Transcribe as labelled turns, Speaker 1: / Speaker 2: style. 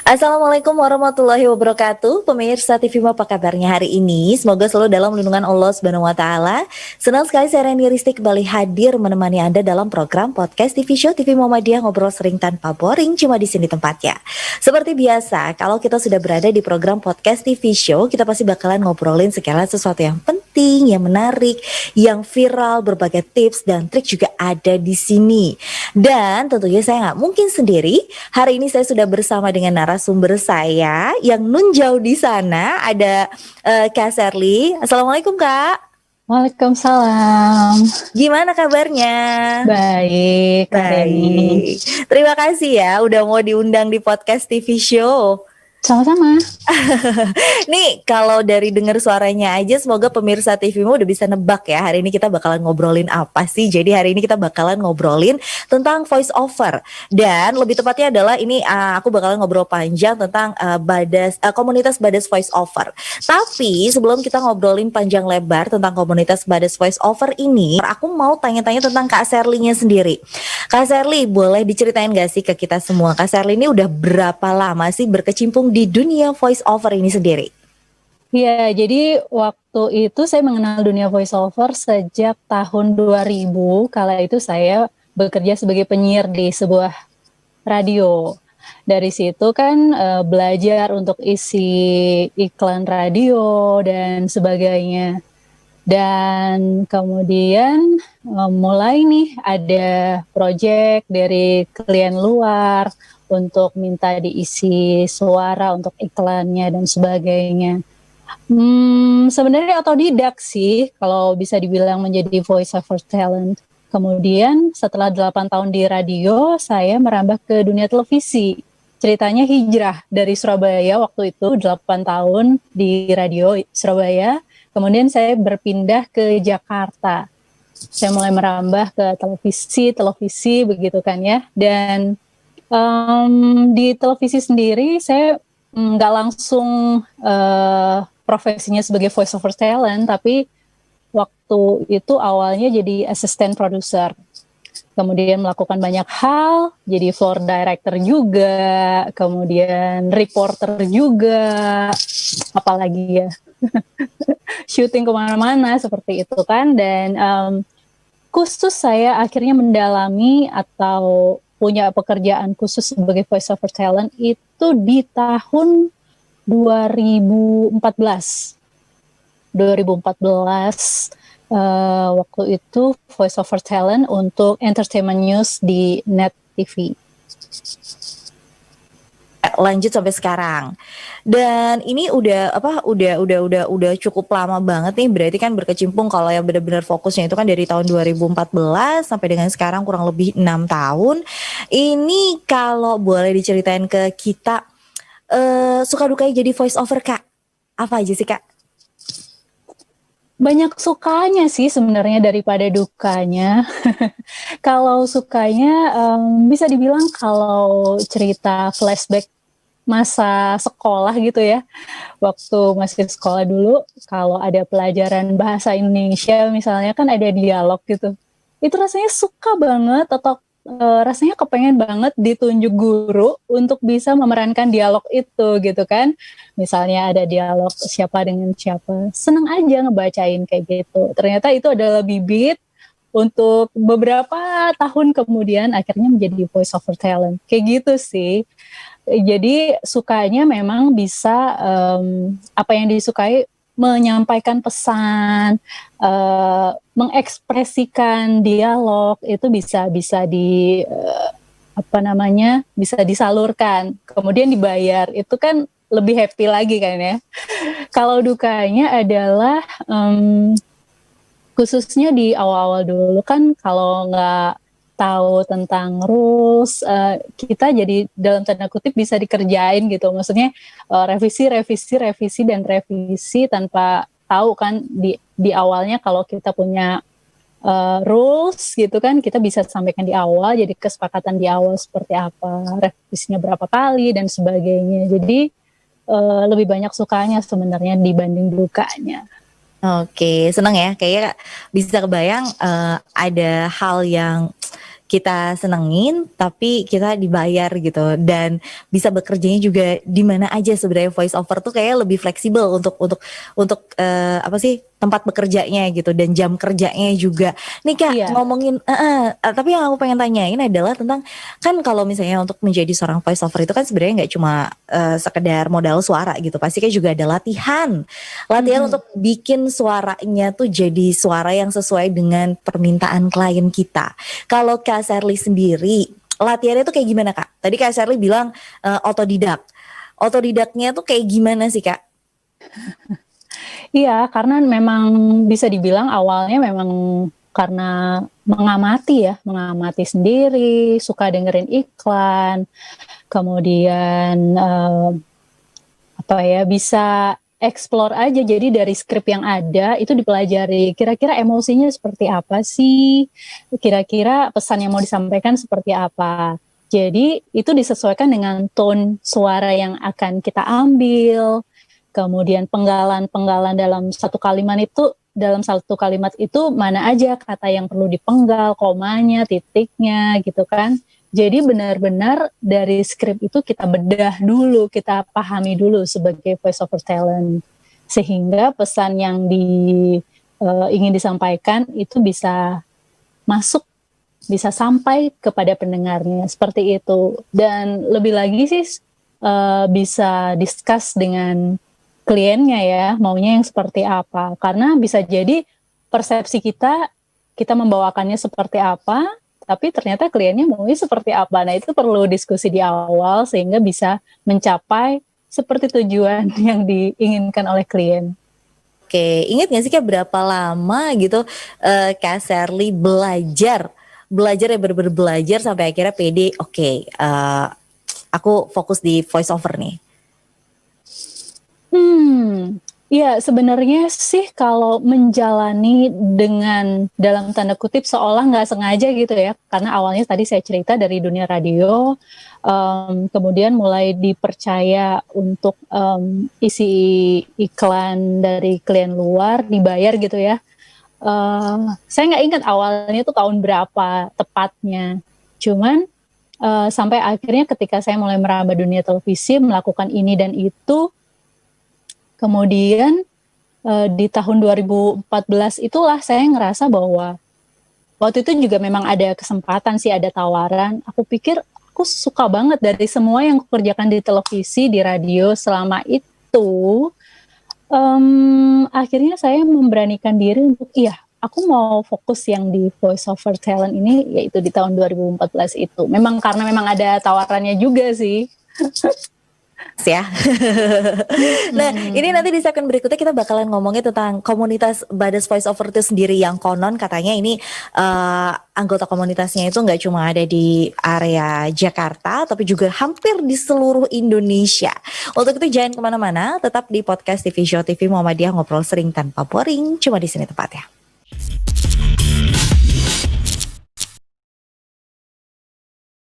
Speaker 1: Assalamualaikum warahmatullahi wabarakatuh. Pemirsa TVMO, apa kabarnya hari ini? Semoga selalu dalam lindungan Allah Subhanahu wa taala. Senang sekali saya Reni Risti kembali hadir menemani Anda dalam program podcast TV Show TV Muhammadiyah, ngobrol sering tanpa boring, cuma di sini tempatnya. Seperti biasa, kalau kita sudah berada di program podcast TV Show, kita pasti bakalan ngobrolin segala sesuatu yang penting, yang menarik, yang viral, berbagai tips dan trik juga ada di sini. Dan tentunya saya nggak mungkin sendiri. Hari ini saya sudah bersama dengan narasumber saya yang nun jauh di sana. Ada Kak Sherly. Assalamualaikum Kak.
Speaker 2: Waalaikumsalam.
Speaker 1: Gimana kabarnya?
Speaker 2: Baik, Kak Reni.
Speaker 1: Baik. Terima kasih ya udah mau diundang di podcast TV Show.
Speaker 2: Sama-sama.
Speaker 1: Nih kalau dari dengar suaranya aja, semoga pemirsa TVMO udah bisa nebak ya hari ini kita bakalan ngobrolin apa sih. Jadi hari ini kita bakalan ngobrolin tentang voice over. Dan lebih tepatnya adalah ini aku bakalan ngobrol panjang tentang komunitas Badas voice over. Tapi sebelum kita ngobrolin panjang lebar tentang komunitas Badas voice over ini, aku mau tanya-tanya tentang Kak Sherly-nya sendiri. Kak Sherly, boleh diceritain gak sih ke kita semua, Kak Sherly ini udah berapa lama sih berkecimpung di dunia voice over ini sendiri?
Speaker 2: Ya, jadi waktu itu saya mengenal dunia voice over sejak tahun 2000. Kala itu saya bekerja sebagai penyiar di sebuah radio. Dari situ kan belajar untuk isi iklan radio dan sebagainya. Dan kemudian mulai nih ada project dari klien luar untuk minta diisi suara untuk iklannya dan sebagainya. Sebenarnya otodidak sih kalau bisa dibilang menjadi voice over talent. Kemudian setelah 8 tahun di radio, saya merambah ke dunia televisi. Ceritanya hijrah dari Surabaya waktu itu 8 tahun di radio Surabaya. Kemudian saya berpindah ke Jakarta. Saya mulai merambah ke televisi begitu kan ya. Dan di televisi sendiri saya nggak langsung profesinya sebagai voice over talent, tapi waktu itu awalnya jadi assistant producer. Kemudian melakukan banyak hal, jadi floor director juga, kemudian reporter juga, apalagi ya, syuting kemana-mana seperti itu kan. Dan khusus saya akhirnya mendalami atau punya pekerjaan khusus sebagai voice over talent itu di tahun 2014. Waktu itu voice over talent untuk entertainment news di Net TV.
Speaker 1: Lanjut sampai sekarang. Dan ini udah cukup lama banget nih, berarti kan berkecimpung kalau yang benar-benar fokusnya itu kan dari tahun 2014 sampai dengan sekarang kurang lebih 6 tahun. Ini kalau boleh diceritain ke kita suka dukanya jadi voice over Kak. Apa aja sih Kak?
Speaker 2: Banyak sukanya sih sebenarnya daripada dukanya. Kalau sukanya bisa dibilang kalau cerita flashback masa sekolah gitu ya. Waktu masih sekolah dulu, kalau ada pelajaran bahasa Indonesia misalnya kan ada dialog gitu. Itu rasanya suka banget atau rasanya kepengen banget ditunjuk guru untuk bisa memerankan dialog itu gitu kan. Misalnya ada dialog siapa dengan siapa, seneng aja ngebacain kayak gitu. Ternyata itu adalah bibit untuk beberapa tahun kemudian akhirnya menjadi voice over talent. Kayak gitu sih. Jadi sukanya memang bisa apa yang disukai, menyampaikan pesan, mengekspresikan dialog itu bisa bisa disalurkan, kemudian dibayar, itu kan lebih happy lagi kan ya. Kalau dukanya adalah khususnya di awal-awal dulu kan kalau nggak tahu tentang rules, kita jadi dalam tanda kutip bisa dikerjain gitu. Maksudnya revisi tanpa tahu kan di awalnya. Kalau kita punya rules gitu kan, kita bisa sampaikan di awal, jadi kesepakatan di awal seperti apa, revisinya berapa kali dan sebagainya. Jadi lebih banyak sukanya sebenarnya dibanding dukanya.
Speaker 1: Oke, seneng ya. Kayaknya bisa kebayang ada hal yang kita senengin tapi kita dibayar gitu, dan bisa bekerjanya juga di mana aja. Sebenarnya voice over tuh kayak lebih fleksibel untuk apa sih, tempat bekerjanya gitu, dan jam kerjanya juga. Nih Kak,
Speaker 2: Iya.
Speaker 1: ngomongin tapi yang aku pengen tanyain adalah tentang, kan kalau misalnya untuk menjadi seorang voice over itu kan sebenarnya nggak cuma sekedar modal suara gitu, pasti kan juga ada latihan
Speaker 2: Mhm.
Speaker 1: untuk bikin suaranya tuh jadi suara yang sesuai dengan permintaan klien kita. Kalau Kak Sherly sendiri, latihannya tuh kayak gimana Kak? Tadi Kak Sherly bilang otodidak. Otodidaknya tuh kayak gimana sih Kak?
Speaker 2: Iya, karena memang bisa dibilang awalnya memang karena mengamati sendiri, suka dengerin iklan, kemudian, apa ya, bisa explore aja. Jadi dari skrip yang ada itu dipelajari, kira-kira emosinya seperti apa sih, kira-kira pesan yang mau disampaikan seperti apa. Jadi itu disesuaikan dengan tone suara yang akan kita ambil, kemudian penggalan-penggalan dalam satu kalimat itu mana aja kata yang perlu dipenggal, komanya, titiknya gitu kan. Jadi benar-benar dari skrip itu kita bedah dulu, kita pahami dulu sebagai voice over talent, sehingga pesan yang ingin disampaikan itu bisa masuk, bisa sampai kepada pendengarnya, seperti itu. Dan lebih lagi sih bisa discuss dengan kliennya ya, maunya yang seperti apa. Karena bisa jadi persepsi kita membawakannya seperti apa, tapi ternyata kliennya maunya seperti apa. Nah, itu perlu diskusi di awal sehingga bisa mencapai seperti tujuan yang diinginkan oleh klien.
Speaker 1: Oke, ingat gak sih Kak berapa lama gitu Kak Sherly belajar ya, bener-bener belajar sampai akhirnya pede, oke, aku fokus di voice over nih.
Speaker 2: Ya sebenarnya sih kalau menjalani dengan dalam tanda kutip seolah nggak sengaja gitu ya, karena awalnya tadi saya cerita dari dunia radio, kemudian mulai dipercaya untuk isi iklan dari klien luar, dibayar gitu ya. Saya nggak ingat awalnya tuh tahun berapa tepatnya, cuman sampai akhirnya ketika saya mulai merambah dunia televisi, melakukan ini dan itu, kemudian di tahun 2014 itulah saya ngerasa bahwa waktu itu juga memang ada kesempatan sih, ada tawaran. Aku pikir aku suka banget dari semua yang kukerjakan di televisi, di radio selama itu. Akhirnya saya memberanikan diri untuk, iya, aku mau fokus yang di voice over talent ini, yaitu di tahun 2014 itu. Memang karena memang ada tawarannya juga sih.
Speaker 1: Ya. Nah, ini nanti di segmen berikutnya kita bakalan ngomongin tentang komunitas Badas Voice Over itu sendiri, yang konon katanya ini anggota komunitasnya itu nggak cuma ada di area Jakarta, tapi juga hampir di seluruh Indonesia. Untuk itu jangan kemana-mana, tetap di podcast TV Show TV Muhammadiyah, ngobrol sering tanpa boring, cuma di sini tempatnya.